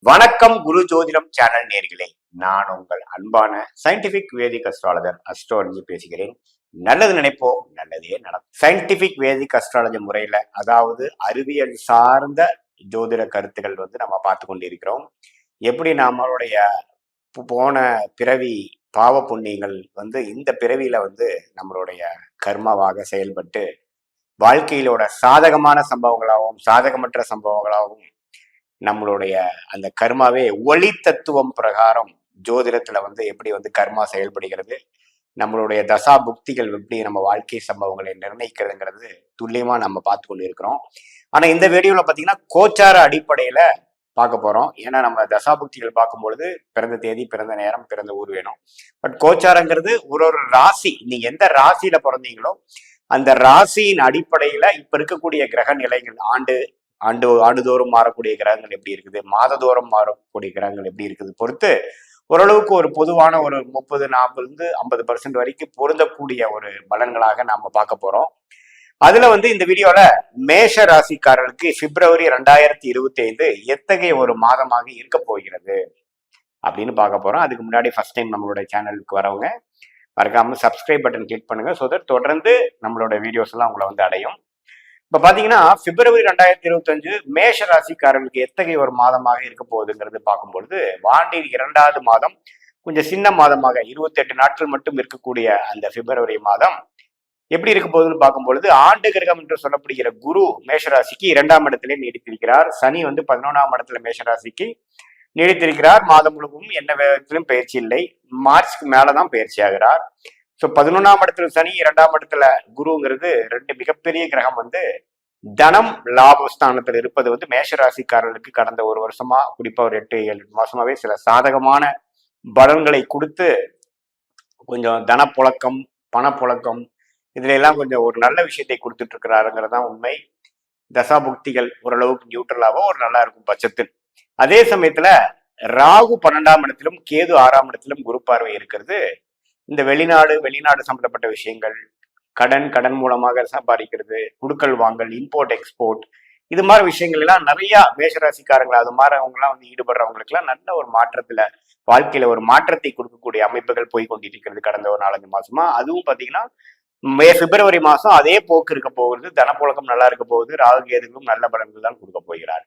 வணக்கம் குரு ஜோதிடம் சேனல் நேர்களே, நான் உங்கள் அன்பான சயின்டிபிக் வேதிக் அஸ்ட்ராலஜர் அஸ்ட்ராலஜி பேசுகிறேன். நல்லது நினைப்போம், நல்லதே நடக்கும். சயின்டிபிக் வேதிக் அஸ்ட்ராலஜி முறையில, அதாவது அறிவியல் சார்ந்த ஜோதிட கருத்துக்கள் நம்ம பார்த்து கொண்டிருக்கிறோம். எப்படி நம்மளுடைய போன பிறவி பாவ புண்ணியங்கள் இந்த பிறவியில நம்மளுடைய கர்மாவாக செயல்பட்டு வாழ்க்கையிலோட சாதகமான சம்பவங்களாகவும் சாதகமற்ற சம்பவங்களாகவும் நம்மளுடைய அந்த கர்மாவே ஒளி தத்துவம் பிரகாரம் ஜோதிடத்துல எப்படி கர்மா செயல்படுகிறது, நம்மளுடைய தசா புக்திகள் எப்படி நம்ம வாழ்க்கை சம்பவங்களை நிர்ணயிக்கிறதுங்கிறது துல்லியமா நம்ம பார்த்து கொண்டு இருக்கிறோம். ஆனா இந்த வீடியோல பாத்தீங்கன்னா கோச்சார அடிப்படையில பார்க்க போறோம். ஏன்னா நம்ம தசாபுக்திகள் பார்க்கும்பொழுது பிறந்த தேதி, பிறந்த நேரம், பிறந்த ஊர் வேணும். பட் கோச்சாரங்கிறது ஒரு ஒரு ராசி, நீங்க எந்த ராசியில பிறந்தீங்களோ அந்த ராசியின் அடிப்படையில இப்ப இருக்கக்கூடிய கிரக நிலைகள் ஆண்டுதோறும் மாறக்கூடிய கிரகங்கள் எப்படி இருக்குது, மாததோறும் மாறக்கூடிய கிரகங்கள் எப்படி இருக்குது பொறுத்து ஓரளவுக்கு ஒரு பொதுவான ஒரு 30-40-50% வரைக்கும் பொருந்தக்கூடிய ஒரு பலன்களாக நாம பார்க்க போறோம். அதுல இந்த வீடியோல மேஷ ராசிக்காரர்களுக்கு பிப்ரவரி 2025 எத்தகைய ஒரு மாதமாக இருக்க போகிறது அப்படின்னு பார்க்க போறோம். அதுக்கு முன்னாடி ஃபர்ஸ்ட் டைம் நம்மளோட சேனலுக்கு வரவங்க மறக்காம சப்ஸ்கிரைப் பட்டன் கிளிக் பண்ணுங்க. ஸோ தட் தொடர்ந்து நம்மளோட வீடியோஸ் எல்லாம் உங்களை அடையும். இப்ப பாத்தீங்கன்னா பிப்ரவரி 2025 மேஷ ராசிக்காரர்களுக்கு எத்தகைய ஒரு மாதமாக இருக்க போகுதுங்கிறது பார்க்கும்பொழுது, ஆண்டின் 2வது மாதம் கொஞ்சம் சின்ன மாதமாக 28 நாட்கள் மட்டும் இருக்கக்கூடிய அந்த பிப்ரவரி மாதம் எப்படி இருக்க போகுதுன்னு பார்க்கும்பொழுது, ஆண்டு கிரகம் என்று சொல்லப்படுகிற குரு மேஷராசிக்கு 2ஆம் இடத்திலே நீடித்திருக்கிறார். சனி 11ஆம் இடத்துல மேஷராசிக்கு நீடித்திருக்கிறார். மாதம் முழுவதும் என்ன வேகத்திலும் பயிற்சி இல்லை, மார்ச்க்கு மேலதான் பயிற்சி ஆகிறார். ஸோ 11ஆம் இடத்துல சனி, 2ஆம் இடத்துல குருங்கிறது ரெண்டு மிகப்பெரிய கிரகம் தனம் லாபஸ்தானத்தில் இருப்பது மேஷராசிக்காரர்களுக்கு கடந்த ஒரு வருஷமா, குறிப்பா ஒரு 8-7 மாசமாவே சில சாதகமான பலன்களை கொடுத்து கொஞ்சம் தனப்புழக்கம், பணப்புழக்கம் இதுல எல்லாம் கொஞ்சம் ஒரு நல்ல விஷயத்தை கொடுத்துட்டு இருக்கிறாருங்கிறதான் உண்மை. தசாபுக்திகள் ஓரளவுக்கு நியூட்ரலாவோ ஒரு நல்லா இருக்கும் பட்சத்தில். அதே சமயத்துல ராகு 12ஆம் இடத்திலும் கேது 6ஆம் இடத்திலும் குரு பார்வை இருக்கிறது. இந்த வெளிநாடு சம்பந்தப்பட்ட விஷயங்கள், கடன் மூலமாக சம்பாதிக்கிறது, குடுக்கல் வாங்கல், இம்போர்ட் எக்ஸ்போர்ட், இது மாதிரி விஷயங்கள் எல்லாம் நிறைய மேஷராசிக்காரங்கள் அது மாதிரி அவங்க எல்லாம் ஈடுபடுறவங்களுக்கு எல்லாம் நல்ல ஒரு மாற்றத்துல, வாழ்க்கையில ஒரு மாற்றத்தை கொடுக்கக்கூடிய அமைப்புகள் போய் கொண்டிருக்கிறது கடந்த ஒரு 4-5 மாசமா. அதுவும் பாத்தீங்கன்னா பிப்ரவரி மாசம் அதே போக்கு இருக்க போகுது. தனப்புழக்கம் நல்லா இருக்க போகுது. ராகு கேதுகளும் நல்ல பலன்கள் தான் கொடுக்க போகிறார்.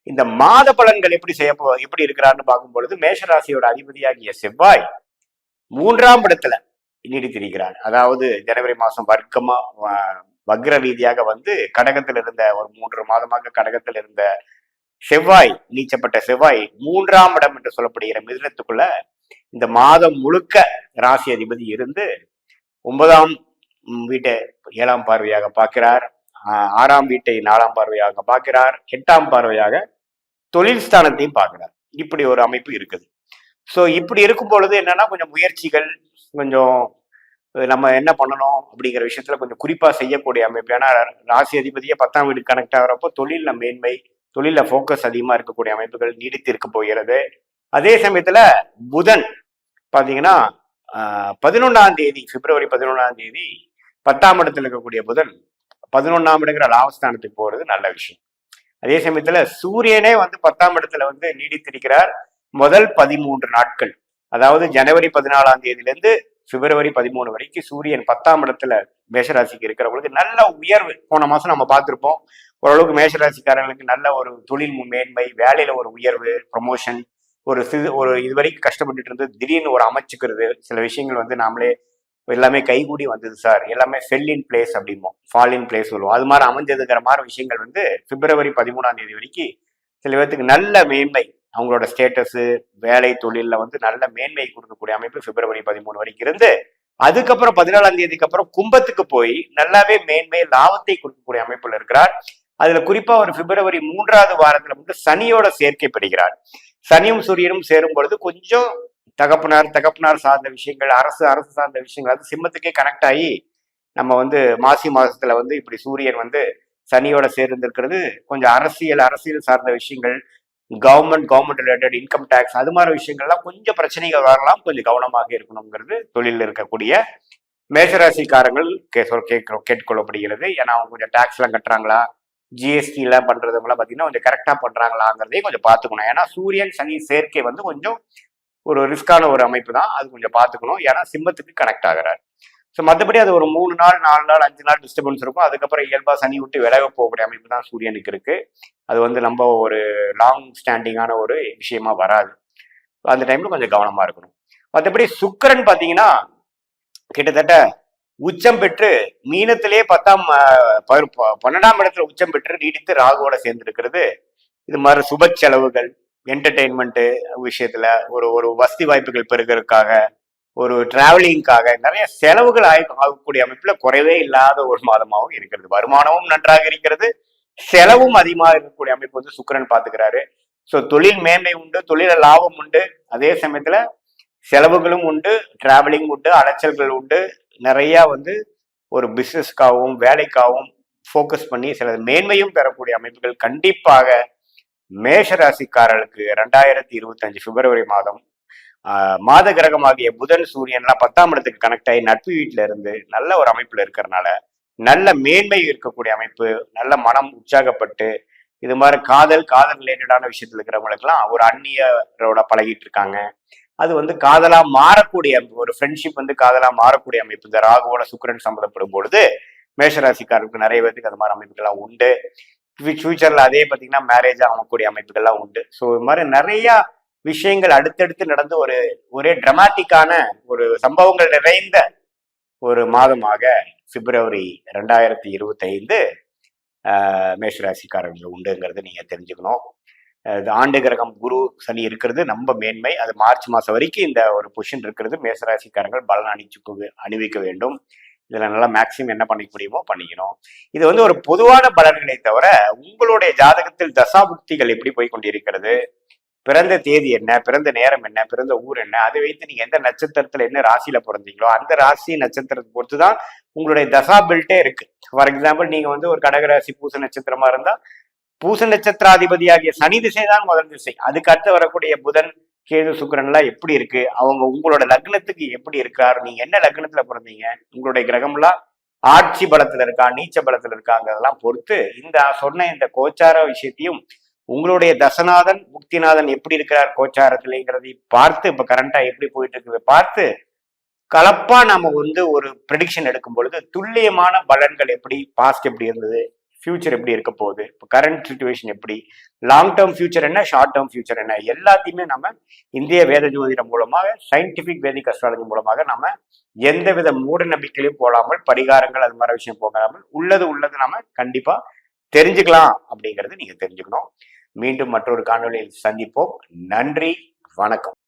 இந்த மாத பலன்கள் எப்படி இருக்கிறார்னு பார்க்கும் பொழுது, மேஷராசியோட அதிபதியாகிய செவ்வாய் 3ஆம் இடத்துல நீடித்திருக்கிறார். அதாவது ஜனவரி மாசம் வக்ர ரீதியாக கடகத்தில் இருந்த ஒரு 3 மாதமாக கடகத்தில் இருந்த செவ்வாய், நீச்சப்பட்ட செவ்வாய் 3ஆம் இடம் என்று சொல்லப்படுகிற மிதுனத்துக்குள்ள இந்த மாதம் முழுக்க ராசி அதிபதி இருந்து 9ஆம் வீட்டை 7ஆம் பார்வையாக பார்க்கிறார், 6ஆம் வீட்டை 4ஆம் பார்வையாக பார்க்கிறார், 8ஆம் பார்வையாக தொழில் ஸ்தானத்தையும் பார்க்கிறார். இப்படி ஒரு அமைப்பு இருக்குது. ஸோ இப்படி இருக்கும் பொழுது என்னன்னா, கொஞ்சம் முயற்சிகள், கொஞ்சம் நம்ம என்ன பண்ணணும் அப்படிங்கிற விஷயத்துல கொஞ்சம் குறிப்பா செய்யக்கூடிய அமைப்பு. ஏன்னா ராசி அதிபதியை 10ஆம் வீடு கனெக்ட் ஆகிறப்போ தொழில மேன்மை, தொழில போக்கஸ் அதிகமா இருக்கக்கூடிய அமைப்புகள் நீடித்து இருக்க போகிறது. அதே சமயத்துல புதன் பாத்தீங்கன்னா 11ஆம் தேதி, பிப்ரவரி 11ஆம் தேதி 10ஆம் இடத்துல இருக்கக்கூடிய புதன் 11ஆம் இடங்கிற லாபஸ்தானத்துக்கு போறது நல்ல விஷயம். அதே சமயத்துல சூரியனே 10ஆம் இடத்துல நீடித்திருக்கிறார். முதல் 13 நாட்கள், அதாவது ஜனவரி 14ஆம் தேதியிலிருந்து பிப்ரவரி 13 வரைக்கும் சூரியன் 10ஆம் இடத்துல மேஷராசிக்கு இருக்கிறவங்களுக்கு நல்ல உயர்வு. போன மாசம் நம்ம பார்த்திருப்போம். ஓரளவுக்கு மேஷராசிக்காரங்களுக்கு நல்ல ஒரு தொழில் மேன்மை, வேலையில ஒரு உயர்வு, ப்ரமோஷன், ஒரு இதுவரைக்கும் கஷ்டப்பட்டுட்டு இருந்தது திடீர்னு ஒரு அமைச்சுக்கிறது, சில விஷயங்கள் நாமளே எல்லாமே கைகூடி வந்தது சார், எல்லாமே ஃபெல் இன் பிளேஸ் அப்படிம்போம், ஃபால் இன் பிளேஸ் சொல்லுவோம், அது மாதிரி அமைஞ்சதுங்கிற மாதிரி விஷயங்கள் பிப்ரவரி 13ஆம் தேதி வரைக்கும் சில பேர்த்துக்கு நல்ல மேன்மை, அவங்களோட ஸ்டேட்டஸ், வேலை, தொழில நல்ல மேன்மை கொடுக்கக்கூடிய அமைப்பு பிப்ரவரி 13 வரைக்கும் இருந்து, அதுக்கப்புறம் 14ஆம் தேதிக்கு அப்புறம் கும்பத்துக்கு போய் நல்லாவே மேன்மை, லாபத்தை கொடுக்கக்கூடிய அமைப்புல இருக்கிறார். அதுல குறிப்பா ஒரு பிப்ரவரி 3ஆவது வாரத்துல சனியோட சேர்க்கை பெறுகிறார். சனியும் சூரியனும் சேரும் பொழுது கொஞ்சம் தகப்பனார் சார்ந்த விஷயங்கள், அரசு சார்ந்த விஷயங்கள், அது சிம்மத்துக்கே கனெக்ட் ஆகி நம்ம மாசி மாசத்துல இப்படி சூரியன் சனியோட சேர்ந்திருக்கிறது கொஞ்சம் அரசியல் சார்ந்த விஷயங்கள், கவர்மெண்ட் ரிலேட்டட் இன்கம் டேக்ஸ், அது மாதிரி விஷயங்கள்லாம் கொஞ்சம் பிரச்சனைகள் வரலாம். கொஞ்சம் கவனமாக இருக்கணுங்கிறது தொழிலில் இருக்கக்கூடிய மேஷராசிக்காரங்கள் கேட்டுக்கொள்ளப்படுகிறது. ஏன்னா அவங்க கொஞ்சம் டேக்ஸ் எல்லாம் கட்டுறாங்களா, ஜிஎஸ்டி எல்லாம் பண்றவங்களாம் பார்த்தீங்கன்னா கொஞ்சம் கரெக்டா பண்றாங்களாங்கிறதையும் கொஞ்சம் பார்த்துக்கணும். ஏன்னா சூரியன் சனி சேர்க்கை வந்து கொஞ்சம் ஒரு ரிஸ்கான ஒரு அமைப்பு தான், அது கொஞ்சம் பார்த்துக்கணும். ஏன்னா சிம்மத்துக்கு கனெக்ட் ஆகிறார். ஸோ மற்றபடி அது ஒரு 3 நாள் 4 நாள் 5 நாள் டிஸ்டர்பன்ஸ் இருக்கும். அதுக்கப்புறம் இயல்பா சனி விட்டு விலக போகக்கூடிய அமைப்பு தான் சூரியனுக்கு இருக்கு. அது வந்து நம்ம ஒரு லாங் ஸ்டாண்டிங்கான ஒரு விஷயமா வராது. அந்த டைம்ல கொஞ்சம் கவனமா இருக்கணும். மற்றபடி சுக்கிரன் பார்த்தீங்கன்னா கிட்டத்தட்ட உச்சம் பெற்று மீனத்திலேயே 12ஆம் இடத்துல உச்சம் பெற்று நீடித்து ராகுவோட சேர்ந்திருக்கிறது. இது மாதிரி சுப செலவுகள், என்டர்டெயின்மெண்ட் விஷயத்துல ஒரு ஒரு வசதி வாய்ப்புகள் பெருகிறதுக்காக, ஒரு டிராவலிங்காக நிறைய செலவுகள் ஆகக்கூடிய அமைப்புல குறைவே இல்லாத ஒரு மாதமாகவும் இருக்கிறது. வருமானமும் நன்றாக இருக்கிறது, செலவும் அதிகமாக இருக்கக்கூடிய அமைப்பு வந்து சுக்கிரன் பாத்துக்கிறாரு. ஸோ தொழில் மேன்மை உண்டு, தொழில லாபம் உண்டு, அதே சமயத்துல செலவுகளும் உண்டு, டிராவலிங் உண்டு, அலைச்சல்கள் உண்டு. நிறைய வந்து ஒரு பிசினஸ்க்காகவும் வேலைக்காகவும் ஃபோக்கஸ் பண்ணி சில மேன்மையும் பெறக்கூடிய அமைப்புகள் கண்டிப்பாக மேஷ ராசிக்காரர்களுக்கு 2025 பிப்ரவரி மாதம் மாத கிரகமாகிய புதன் சூரியன்லாம் 10ஆம் இடத்துக்கு கனெக்ட் ஆகி நட்பு வீட்டுல இருந்து நல்ல ஒரு அமைப்புல இருக்கிறதுனால நல்ல மேன்மை இருக்கக்கூடிய அமைப்பு, நல்ல மனம் உற்சாகப்பட்டு இது மாதிரி காதல் ரிலேட்டடான விஷயத்துல இருக்கிறவங்களுக்குலாம் ஒரு அந்நியரோட பழகிட்டு இருக்காங்க. அது வந்து காதலா மாறக்கூடிய ஒரு ஃப்ரெண்ட்ஷிப் வந்து காதலா மாறக்கூடிய அமைப்பு இந்த ராகுவோட சுக்கிரன் சம்மந்தப்படும் பொழுது மேஷராசிக்காரருக்கு நிறைய பேருக்கு அது மாதிரி அமைப்புகள்லாம் உண்டு. ஃபியூச்சர்ல அதே பார்த்தீங்கன்னா மேரேஜ் ஆகக்கூடிய அமைப்புகள்லாம் உண்டு. ஸோ இது மாதிரி நிறைய விஷயங்கள் அடுத்தடுத்து நடந்து ஒரே டிராமாட்டிக்கான ஒரு சம்பவங்கள் நிறைந்த ஒரு மாதமாக பிப்ரவரி 2025 மேஷராசிக்காரர்கள் உண்டுங்கிறது நீங்க தெரிஞ்சுக்கணும். ஆண்டு கிரகம் குரு சனி இருக்கிறது நம்ம மேன்மை. அது மார்ச் மாசம் வரைக்கும் இந்த ஒரு பொசிஷன் இருக்கிறது. மேஷராசிக்காரர்கள் பலன் அணிவிக்க வேண்டும். இதுல நல்லா மேக்சிமம் என்ன பண்ணிக்க முடியுமோ பண்ணிக்கணும். இது வந்து ஒரு பொதுவான பலன்களை தவிர உங்களுடைய ஜாதகத்தில் தசாபுக்திகள் எப்படி போய் கொண்டிருக்கிறது, பிறந்த தேதி என்ன, பிறந்த நேரம் என்ன, பிறந்த ஊர் என்ன, அதை வைத்து நீங்க எந்த நட்சத்திரத்துல என்ன ராசியில பிறந்தீங்களோ அந்த ராசி நட்சத்திரத்தை பொறுத்துதான் உங்களுடைய தசா பில்ட்டே இருக்கு. ஃபார் எக்ஸாம்பிள் நீங்க வந்து ஒரு கடகராசி பூச நட்சத்திரமா இருந்தா பூச நட்சத்திராதிபதியாகிய சனி திசை தான் முதல் திசை. அதுக்கு அடுத்து வரக்கூடிய புதன் கேது சுக்கிரன் எல்லாம் எப்படி இருக்கு, அவங்க உங்களோட லக்னத்துக்கு எப்படி இருக்காரு, நீங்க என்ன லக்னத்துல பிறந்தீங்க, உங்களுடைய கிரகம்லாம் ஆட்சி பலத்துல இருக்கா நீச்ச பலத்துல இருக்காங்கிறதெல்லாம் பொறுத்து இந்த சொன்ன இந்த கோச்சார விஷயத்தையும் உங்களுடைய தசநாதன் முக்திநாதன் எப்படி இருக்கிறார் கோச்சாரத்திலேங்கிறதை பார்த்து இப்ப கரண்டா எப்படி போயிட்டு இருக்கிறத பார்த்து கலப்பா நம்ம வந்து ஒரு ப்ரெடிக்ஷன் எடுக்கும் பொழுது துல்லியமான பலன்கள் எப்படி, பாஸ்ட் எப்படி இருந்தது, ஃபியூச்சர் எப்படி இருக்க போகுது, இப்போ கரண்ட் சுச்சுவேஷன் எப்படி, லாங் டேர்ம் ஃபியூச்சர் என்ன, ஷார்ட் டேர்ம் ஃபியூச்சர் என்ன, எல்லாத்தையுமே நம்ம இந்திய வேத ஜோதிடம் மூலமாக சயின்டிபிக் வேதிக் அஸ்ட்ராலஜி மூலமாக நம்ம எந்தவித மூட நம்பிக்கையிலையும் போடாமல் பரிகாரங்கள் அது மாதிரி விஷயம் போகாமல் உள்ளது நம்ம கண்டிப்பா தெரிஞ்சுக்கலாம் அப்படிங்கிறது நீங்க தெரிஞ்சுக்கணும். மீண்டும் மற்றொரு காணொலியில் சந்திப்போம். நன்றி, வணக்கம்.